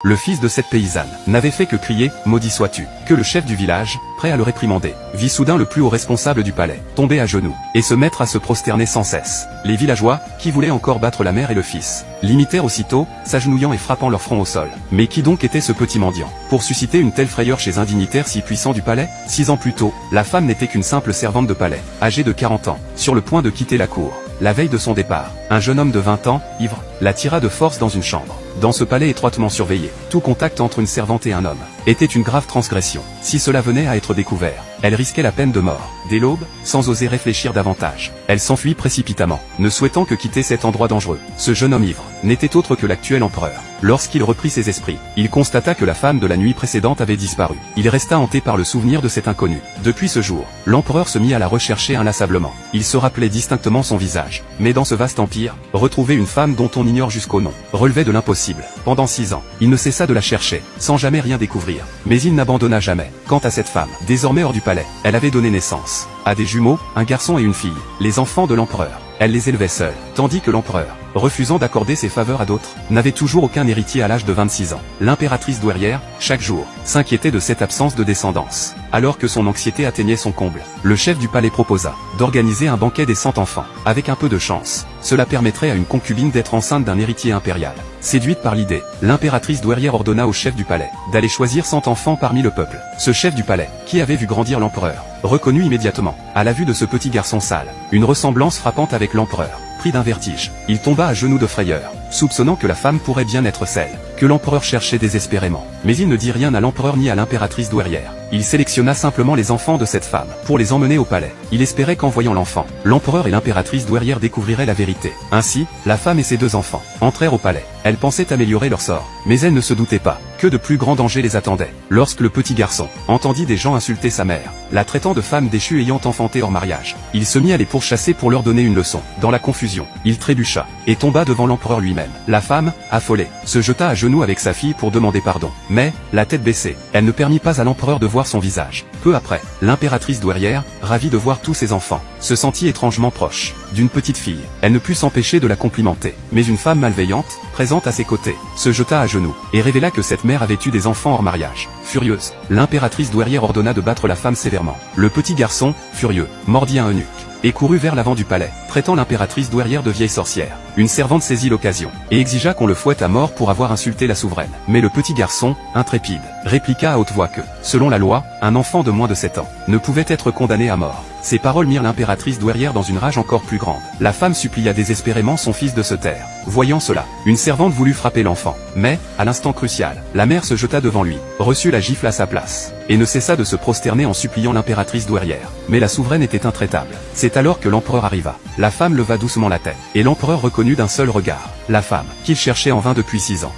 Le fils de cette paysanne n'avait fait que crier « Maudit sois-tu » que le chef du village, prêt à le réprimander, vit soudain le plus haut responsable du palais, tomber à genoux, et se mettre à se prosterner sans cesse. Les villageois, qui voulaient encore battre la mère et le fils, l'imitèrent aussitôt, s'agenouillant et frappant leur front au sol. Mais qui donc était ce petit mendiant, pour susciter une telle frayeur chez un dignitaire si puissant du palais? 6 ans plus tôt, la femme n'était qu'une simple servante de palais, âgée de 40 ans, sur le point de quitter la cour. La veille de son départ, un jeune homme de 20 ans, ivre, la tira de force dans une chambre. Dans ce palais étroitement surveillé, tout contact entre une servante et un homme était une grave transgression. Si cela venait à être découvert, elle risquait la peine de mort. Dès l'aube, sans oser réfléchir davantage, elle s'enfuit précipitamment, ne souhaitant que quitter cet endroit dangereux. Ce jeune homme ivre n'était autre que l'actuel empereur. Lorsqu'il reprit ses esprits, il constata que la femme de la nuit précédente avait disparu. Il resta hanté par le souvenir de cet inconnu. Depuis ce jour, l'empereur se mit à la rechercher inlassablement. Il se rappelait distinctement son visage. Mais dans ce vaste empire, retrouver une femme dont on ignore jusqu'au nom relevait de l'impossible. Pendant 6 ans, il ne cessa de la chercher, sans jamais rien découvrir. Mais il n'abandonna jamais. Quant à cette femme, désormais hors du palais, elle avait donné naissance à des jumeaux, un garçon et une fille, les enfants de l'empereur. Elle les élevait seule, tandis que l'empereur, refusant d'accorder ses faveurs à d'autres, n'avait toujours aucun héritier à l'âge de 26 ans. L'impératrice douairière, chaque jour, s'inquiétait de cette absence de descendance. Alors que son anxiété atteignait son comble, le chef du palais proposa d'organiser un banquet des 100 enfants. Avec un peu de chance, cela permettrait à une concubine d'être enceinte d'un héritier impérial. Séduite par l'idée, l'impératrice douairière ordonna au chef du palais d'aller choisir 100 enfants parmi le peuple. Ce chef du palais, qui avait vu grandir l'empereur, reconnut immédiatement, à la vue de ce petit garçon sale, une ressemblance frappante avec l'empereur. Pris d'un vertige, il tomba à genoux de frayeur, soupçonnant que la femme pourrait bien être celle que l'empereur cherchait désespérément. Mais il ne dit rien à l'empereur ni à l'impératrice douairière. Il sélectionna simplement les enfants de cette femme pour les emmener au palais. Il espérait qu'en voyant l'enfant, l'empereur et l'impératrice douairière découvriraient la vérité. Ainsi, la femme et ses 2 enfants entrèrent au palais. Elle pensait améliorer leur sort, mais elle ne se doutait pas que de plus grands dangers les attendaient. Lorsque le petit garçon entendit des gens insulter sa mère, la traitant de femme déchue ayant enfanté hors mariage, il se mit à les pourchasser pour leur donner une leçon. Dans la confusion, il trébucha et tomba devant l'empereur lui-même. La femme, affolée, se jeta à genoux avec sa fille pour demander pardon. Mais, la tête baissée, elle ne permit pas à l'empereur de voir son visage. Peu après, l'impératrice douairière, ravie de voir tous ses enfants, se sentit étrangement proche d'une petite fille. Elle ne put s'empêcher de la complimenter. Mais une femme malveillante, présente à ses côtés, se jeta à genoux et révéla que cette mère avait eu des enfants hors mariage. Furieuse, l'impératrice douairière ordonna de battre la femme sévèrement. Le petit garçon, furieux, mordit un eunuque et courut vers l'avant du palais, traitant l'impératrice douairière de vieille sorcière. Une servante saisit l'occasion et exigea qu'on le fouette à mort pour avoir insulté la souveraine. Mais le petit garçon, intrépide, répliqua à haute voix que, selon la loi, un enfant de moins de 7 ans ne pouvait être condamné à mort. Ces paroles mirent l'impératrice douairière dans une rage encore plus grande. La femme supplia désespérément son fils de se taire. Voyant cela, une servante voulut frapper l'enfant. Mais, à l'instant crucial, la mère se jeta devant lui, reçut la gifle à sa place, et ne cessa de se prosterner en suppliant l'impératrice douairière. Mais la souveraine était intraitable. C'est alors que l'empereur arriva. La femme leva doucement la tête, et l'empereur reconnut d'un seul regard la femme qu'il cherchait en vain depuis 6 ans.